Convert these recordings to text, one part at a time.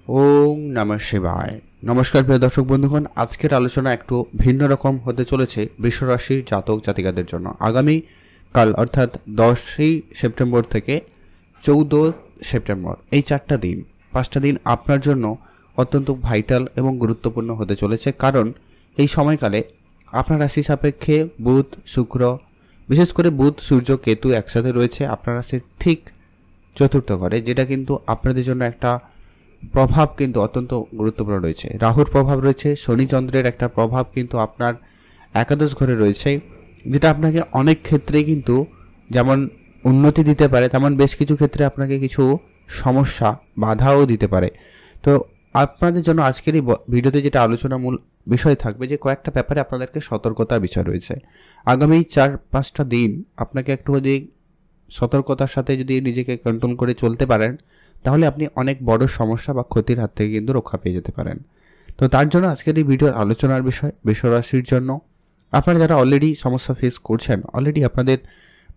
ওম নমঃ শিবায়। নমস্কার প্রিয় দর্শক বন্ধুগণ, আজকের আলোচনা একটু ভিন্ন রকম হতে চলেছে বৃষ রাশির জাতক জাতিকাদের জন্য। আগামী কাল অর্থাৎ 10ই সেপ্টেম্বর থেকে 14 সেপ্টেম্বর এই 4টা দিন 5টা দিন আপনার জন্য অত্যন্ত ভাইটাল এবং গুরুত্বপূর্ণ হতে চলেছে। কারণ এই সময়কালে আপনার রাশি সাপেক্ষে বুধ শুক্র, বিশেষ করে বুধ সূর্য কেতু একসাথে রয়েছে আপনার রাশির ঠিক চতুর্থ ঘরে, যেটা কিন্তু আপনাদের জন্য একটা প্রভাব কিন্তু অত্যন্ত গুরুত্বপূর্ণ রয়েছে। রাহুর প্রভাব রয়েছে, শনিচন্দ্রের একটা প্রভাব কিন্তু আপনার একাদশ ঘরে রয়েছে, যেটা আপনাকে অনেক ক্ষেত্রে কিন্তু যেমন উন্নতি দিতে পারে, তেমন বেশ কিছু ক্ষেত্রে আপনাকে কিছু সমস্যা বাধাও দিতে পারে। তো আপনাদের জন্য আজকের এই ভিডিওতে যেটা আলোচনা মূল বিষয় থাকবে, যে কয়েকটা ব্যাপারে আপনাদেরকে সতর্কতার বিষয় রয়েছে। আগামী 4-5টা দিন আপনাকে একটু যদি সতর্কতার সাথে যদি নিজেকে কন্ট্রোল করে চলতে পারেন, তাহলে আপনি অনেক বড় সমস্যা বা ক্ষতির হাত থেকে কিন্তু রক্ষা পেয়ে যেতে পারেন। তো তার জন্য আজকের এই ভিডিওর আলোচনার বিষয় বৃষ রাশির জন্য আপনারা যারা অলরেডি সমস্যা ফেস করছেন, অলরেডি আপনাদের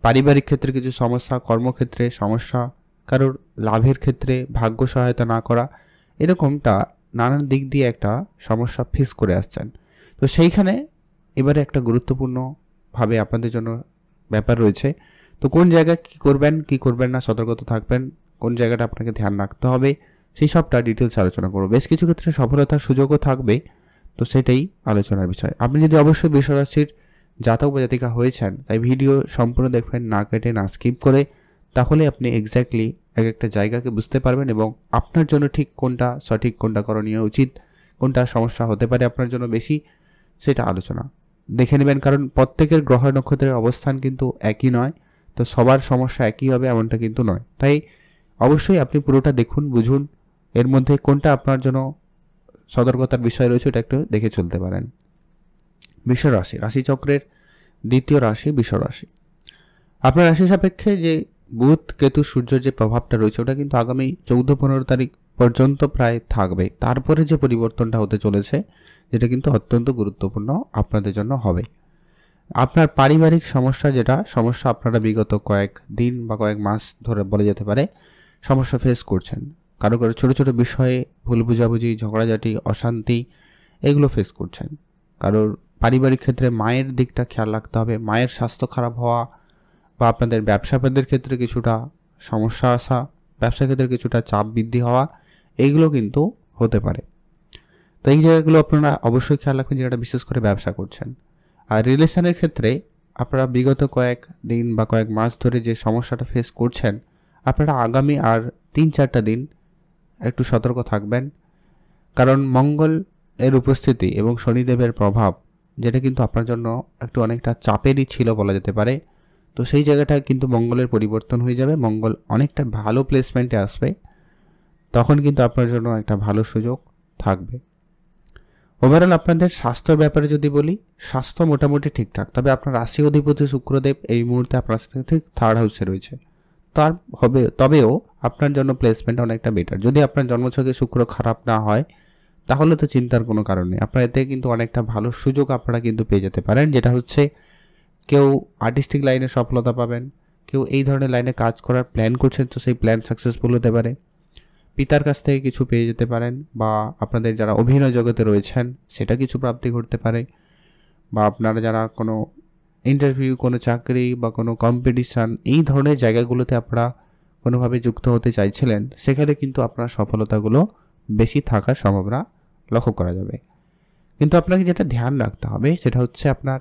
পারিবারিক ক্ষেত্রে কিছু সমস্যা, কর্মক্ষেত্রে সমস্যা, কারোর লাভের ক্ষেত্রে ভাগ্য সহায়তা না করা, এরকমটা নানান দিক দিয়ে একটা সমস্যা ফেস করে আসছেন। তো সেইখানে এবারে একটা গুরুত্বপূর্ণভাবে আপনাদের জন্য ব্যাপার রয়েছে। তো কোন জায়গায় কী করবেন কী করবেন না, সতর্কতা থাকবেন, কোন জায়গাটা আপনাকে ধ্যান রাখতে হবে, সেই সবটা ডিটেলস আলোচনা করব। বেশ কিছু ক্ষেত্রে সফলতার সুযোগও থাকবে, তো সেটাই আলোচনার বিষয়। আপনি যদি অবশ্যই বৃষ রাশির জাতক বা জাতিকা হয়েছেন, তাই ভিডিও সম্পূর্ণ দেখবেন, না কেটে না স্কিপ করে, তাহলে আপনি এক্স্যাক্টলি এক একটা জায়গাকে বুঝতে পারবেন এবং আপনার জন্য ঠিক কোনটা সঠিক, কোনটা করণীয় উচিত, কোনটা সমস্যা হতে পারে আপনার জন্য বেশি, সেটা আলোচনা দেখে নেবেন। কারণ প্রত্যেকের গ্রহ নক্ষত্রের অবস্থান কিন্তু একই নয়, তো সবার সমস্যা একই হবে এমনটা কিন্তু নয়। তাই অবশ্যই আপনি পুরোটা দেখুন, বুঝুন, এর মধ্যে কোনটা আপনার জন্য সতর্কতার বিষয় রয়েছে ওটা একটু দেখে চলতে পারেন। বৃষ রাশি, রাশিচক্রের দ্বিতীয় রাশি বৃষ রাশি। আপনার রাশি সাপেক্ষে যে বুধ কেতু সূর্যের যে প্রভাবটা রয়েছে, ওটা কিন্তু আগামী 14-15 তারিখ পর্যন্ত প্রায় থাকবে। তারপরে যে পরিবর্তনটা হতে চলেছে, যেটা কিন্তু অত্যন্ত গুরুত্বপূর্ণ আপনাদের জন্য হবে। আপনার পারিবারিক সমস্যা, যেটা সমস্যা আপনারা বিগত কয়েক দিন বা কয়েক মাস ধরে বলা যেতে পারে সমস্যা ফেস করছেন, কারো কারো ছোটো ছোটো বিষয়ে ভুল বুঝাবুঝি, ঝগড়াঝাটি, অশান্তি, এগুলো ফেস করছেন। কারোর পারিবারিক ক্ষেত্রে মায়ের দিকটা খেয়াল রাখতে হবে, মায়ের স্বাস্থ্য খারাপ হওয়া, বা আপনাদের ব্যবসাপাদের ক্ষেত্রে কিছুটা সমস্যা আসা, ব্যবসা ক্ষেত্রে কিছুটা চাপ বৃদ্ধি হওয়া, এইগুলো কিন্তু হতে পারে। তো এই জায়গাগুলো আপনারা অবশ্যই খেয়াল রাখবেন, যেটা বিশেষ করে ব্যবসা করছেন। আর রিলেশনের ক্ষেত্রে আপনারা বিগত কয়েক দিন বা কয়েক মাস ধরে যে সমস্যাটা ফেস করছেন, আপনারা আগামী আর 3-4টা দিন একটু সতর্ক থাকবেন। কারণ মঙ্গল এর উপস্থিতি এবং শনিদেবের প্রভাব, যেটা কিন্তু আপনার জন্য একটু অনেকটা চাপেরই ছিল বলা যেতে পারে, তো সেই জায়গাটা কিন্তু মঙ্গলের পরিবর্তন হয়ে যাবে। মঙ্গল অনেকটা ভালো প্লেসমেন্টে আসবে, তখন কিন্তু আপনার জন্য একটা ভালো সুযোগ থাকবে। ওভারঅল আপনাদের স্বাস্থ্যের ব্যাপারে যদি বলি, স্বাস্থ্য মোটামুটি ঠিকঠাক, তবে আপনার রাশি অধিপতি শুক্রদেব এই মুহূর্তে আপনার সাথে ঠিক 3rd হাউসে রয়েছে। তার তবেও আপনার জন্য প্লেসমেন্ট অনেকটা বেটার। যদি আপনার জন্মছকে শুক্র খারাপ না হয়, তাহলে তো চিন্তার কোনো কারণ নেই। আপনার এতে কিন্তু অনেকটা ভালো সুযোগ আপনারা কিন্তু পেয়ে যেতে পারেন, যেটা হচ্ছে কেউ আর্টিস্টিক লাইনে সফলতা পাবেন, কেউ এই ধরনের লাইনে কাজ করার প্ল্যান করছেন, তো সেই প্ল্যান সাকসেসফুল হতে পারে। পিতার কাছ থেকে কিছু পেয়ে যেতে পারেন, বা আপনাদের যারা অভিনয় জগতে রয়েছেন সেটা কিছু প্রাপ্তি ঘটতে পারে, বা আপনারা যারা কোনো ইন্টারভিউ, কোনো চাকরি বা কোনো কম্পিটিশান, এই ধরনের জায়গাগুলোতে আপনারা কোনোভাবে যুক্ত হতে চাইছিলেন, সেখানে কিন্তু আপনার সফলতাগুলো বেশি থাকার সম্ভাবনা লক্ষ্য করা যাবে। কিন্তু আপনাকে যেটা ধ্যান রাখতে হবে, সেটা হচ্ছে আপনার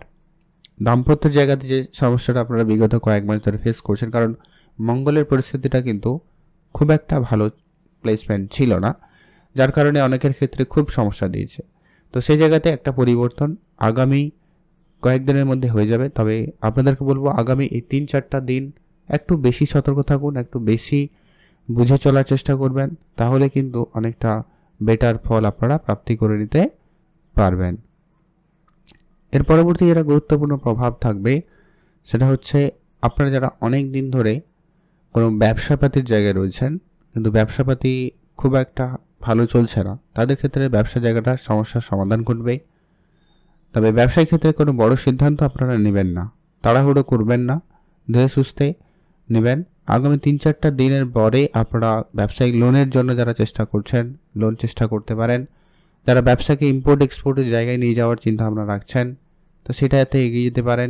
দাম্পত্যের জায়গাতে যে সমস্যাটা আপনারা বিগত কয়েক মাস ধরে ফেস করছেন, কারণ মঙ্গলের পরিস্থিতিটা কিন্তু খুব একটা ভালো প্লেসমেন্ট ছিল না, যার কারণে অনেকের ক্ষেত্রে খুব সমস্যা দিয়েছে। তো সেই জায়গাতে একটা পরিবর্তন আগামী কয়েকদিনের মধ্যে হয়ে যাবে। তবে আপনাদেরকে বলবো, আগামী এই 3-4টা দিন একটু বেশি সতর্ক থাকুন, একটু বেশি বুঝে চলার চেষ্টা করবেন, তাহলে কিন্তু অনেকটা বেটার ফল আপনারা প্রাপ্তি করে নিতে পারবেন। এর পরবর্তী যেটা গুরুত্বপূর্ণ প্রভাব থাকবে, সেটা হচ্ছে আপনারা যারা অনেক দিন ধরে কোনো ব্যবসাপাতির জায়গায় রয়েছেন, কিন্তু ব্যবসাপাতি খুব একটা ভালো চলছে না, তাদের ক্ষেত্রে ব্যবসা জায়গাটার সমস্যার সমাধান ঘটবে। তবে ব্যবসায়িক ক্ষেত্রে কোনো বড় সিদ্ধান্ত আপনারা নেবেন না, তাড়াহুড়ো করবেন না, ধীরে সুস্থে নেবেন। আগামী 3-4টা দিনের পরে আপনারা ব্যবসায়িক লোনের জন্য যারা চেষ্টা করছেন, লোন চেষ্টা করতে পারেন। যারা ব্যবসাকে ইম্পোর্ট এক্সপোর্টের জায়গায় নিয়ে যাওয়ার চিন্তাভাবনা রাখছেন, তো সেটাতে এগিয়ে যেতে পারেন।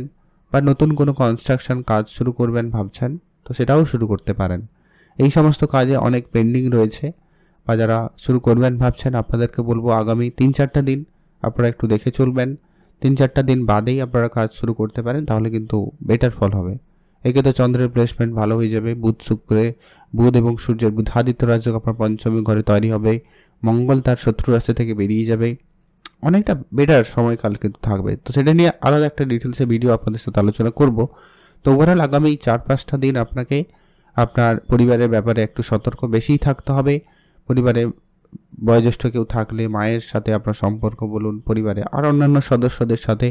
বা নতুন কোনো কনস্ট্রাকশন কাজ শুরু করবেন ভাবছেন, তো সেটাও শুরু করতে পারেন। এই সমস্ত কাজে অনেক পেন্ডিং রয়েছে, বা যারা শুরু করবেন ভাবছেন, আপনাদেরকে বলবো আগামী 3-4টা দিন আপনারা একটু দেখে চলবেন। 3-4টা দিন বাদেই আপনারা কাজ শুরু করতে পারেন, তাহলে কিন্তু বেটার ফল হবে। একে তো চন্দ্রের প্লেসমেন্ট ভালো হয়ে যাবে, বুধ এবং সূর্যের বুধাদিত্য রাজ্য আপনার পঞ্চমী ঘরে তৈরি হবে। মঙ্গল তার শত্রু রাস্তা থেকে বেরিয়ে যাবে, অনেকটা বেটার সময়কাল কিন্তু থাকবে। তো সেটা নিয়ে আলাদা একটা ডিটেলসে ভিডিও আপনাদের সাথে আলোচনা করব। তো ওভারঅল আগামী 4-5টা দিন আপনাকে আপনার পরিবারের ব্যাপারে একটু সতর্ক বেশিই থাকতে হবে। পরিবারে বয়োজ্যেষ্ঠ কেউ থাকলে মায়ের সাথে আপনার সম্পর্ক বলুন, পরিবারে আর অন্যান্য সদস্যদের সাথে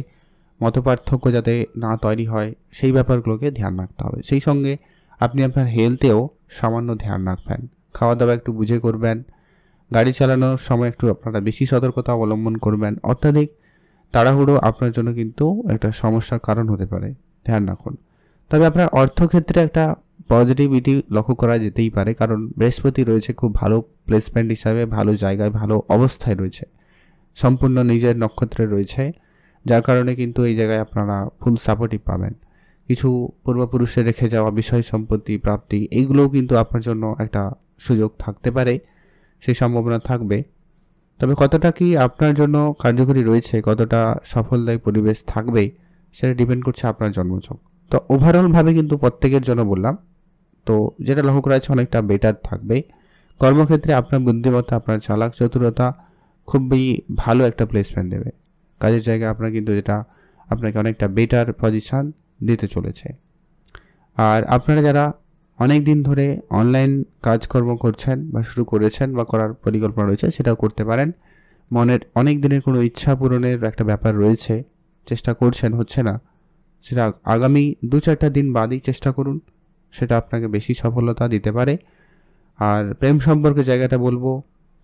মতপার্থক্য যাতে না তৈরি হয় সেই ব্যাপারগুলোকে ধ্যান রাখতে হবে। সেই সঙ্গে আপনি আপনার হেলথেও সামান্য ধ্যান রাখবেন, খাওয়া দাওয়া একটু বুঝে করবেন। গাড়ি চালানোর সময় একটু আপনারা বেশি সতর্কতা অবলম্বন করবেন। অত্যাধিক তাড়াহুড়ো আপনার জন্য কিন্তু একটা সমস্যার কারণ হতে পারে, ধ্যান রাখুন। তবে আপনার অর্থক্ষেত্রে একটা পজিটিভিটি লক্ষ্য করা যেতেই পারে, কারণ বৃহস্পতি রয়েছে খুব ভালো প্লেসমেন্ট হিসাবে, ভালো জায়গায়, ভালো অবস্থায় রয়েছে, সম্পূর্ণ নিজের নক্ষত্রে রয়েছে, যার কারণে কিন্তু এই জায়গায় আপনারা ফুল সাপোর্টিভ পাবেন। কিছু পূর্বপুরুষে রেখে যাওয়া বিষয় সম্পত্তি প্রাপ্তি, এইগুলোও কিন্তু আপনার জন্য একটা সুযোগ থাকতে পারে, সেই সম্ভাবনা থাকবে। তবে কতটা কি আপনার জন্য কার্যকরী রয়েছে, কতটা সফলদায়ী পরিবেশ থাকবে, সেটা ডিপেন্ড করছে আপনার জন্মছক। তো ওভারঅলভাবে কিন্তু প্রত্যেকের জন্য বললাম, তো যেটা লক্ষ্য করা যাচ্ছে অনেকটা বেটার থাকবে। কর্মক্ষেত্রে আপনার বুদ্ধিমত্তা, আপনার চালাক চতুরতা খুবই ভালো একটা প্লেসমেন্ট দেবে। কাজের জায়গায় আপনার কিন্তু যেটা আপনাকে অনেকটা বেটার পজিশান দিতে চলেছে। আর আপনারা যারা অনেক দিন ধরে অনলাইন কাজকর্ম করছেন বা শুরু করেছেন বা করার পরিকল্পনা রয়েছে, সেটাও করতে পারেন। মনের অনেক দিনের কোনো ইচ্ছা পূরণের একটা ব্যাপার রয়েছে, চেষ্টা করছেন, হচ্ছে না, সেটা আগামী 2-4টা দিন বাদেই চেষ্টা করুন, সেটা আপনাকে বেশি সফলতা দিতে পারে। আর প্রেম সম্পর্কে জায়গাটা বলবো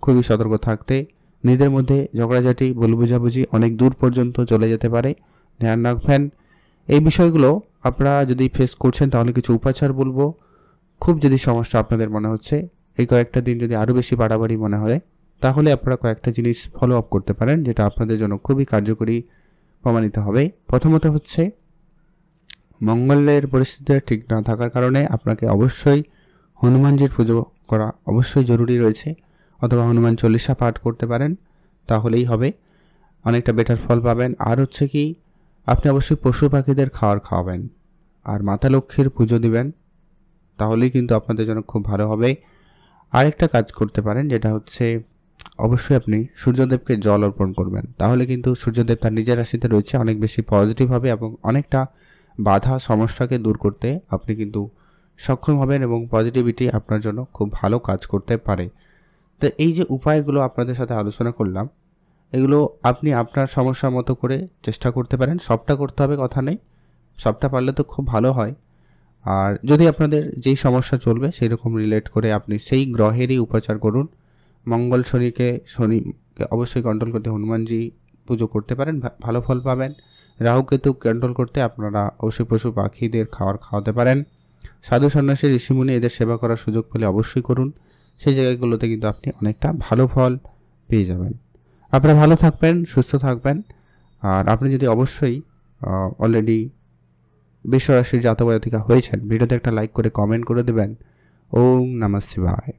খুবই সতর্ক থাকতে। নিজেদের মধ্যে ঝগড়াঝাটি, ভুল বোঝাবুঝি অনেক দূর পর্যন্ত চলে যেতে পারে, ধ্যান রাখবেন। এই বিষয়গুলো আপনারা যদি ফেস করছেন তাহলে কিছু উপাচার বলবো। খুব যদি সমস্যা আপনাদের মনে হচ্ছে, এই কয়েকটা দিন যদি আরও বেশি বাড়াবাড়ি মনে হয়, তাহলে আপনারা কয়েকটা জিনিস ফলো আপ করতে পারেন, যেটা আপনাদের জন্য খুবই কার্যকরী প্রমাণিত হবে। প্রথমত হচ্ছে, মঙ্গলের পরিস্থিতি ঠিক না থাকার কারণে আপনাকে অবশ্যই হনুমানজির পুজো করা অবশ্যই জরুরি রয়েছে, অথবা হনুমান চল্লিশা পাঠ করতে পারেন, তাহলেই হবে, অনেকটা বেটার ফল পাবেন। আর হচ্ছে কি, আপনি অবশ্যই পশু পাখিদের খাওয়াবেন, আর মাতা লক্ষ্মীর পুজো দিবেন, তাহলেই কিন্তু আপনাদের জন্য খুব ভালো হবে। আরেকটা কাজ করতে পারেন, যেটা হচ্ছে অবশ্যই আপনি সূর্যদেবকে জল অর্পণ করবেন, তাহলে কিন্তু সূর্যদেব তার নিজের রাশিতে রয়েছে, অনেক বেশি পজিটিভ হবে এবং অনেকটা বাধা সমস্যাকে দূর করতে আপনি কিন্তু সক্ষম হবেন এবং পজিটিভিটি আপনার জন্য খুব ভালো কাজ করতে পারে। তো এই যে উপায়গুলো আপনাদের সাথে আলোচনা করলাম, এগুলো আপনি আপনার সমস্যা মতো করে চেষ্টা করতে পারেন। সবটা করতে হবে কথা নেই, সবটা পারলে তো খুব ভালো হয়। আর যদি আপনাদের যেই সমস্যা চলবে সেই রকম রিলেট করে আপনি সেই গ্রহেরই উপাচার করুন। মঙ্গল শনিকে অবশ্যই কন্ট্রোল করতে হনুমানজি পুজো করতে পারেন, ভালো ফল পাবেন। রাহুকেতু কন্ট্রোল করতে আপনারা অবশ্যই পশু পাখিদের খাওয়াতে পারেন। সাধু সন্ন্যাসী ঋষিমুনি এদের সেবা করার সুযোগ পেলে অবশ্যই করুন, সেই জায়গাগুলোতে কিন্তু আপনি অনেকটা ভালো ফল পেয়ে যাবেন। আপনারা ভালো থাকবেন, সুস্থ থাকবেন। আর আপনি যদি অবশ্যই অলরেডি বৃষ রাশির জাতক জাতিকা হয়েছেন, ভিডিওতে একটা লাইক করে কমেন্ট করে দেবেন। ওম নমঃ শিবায়।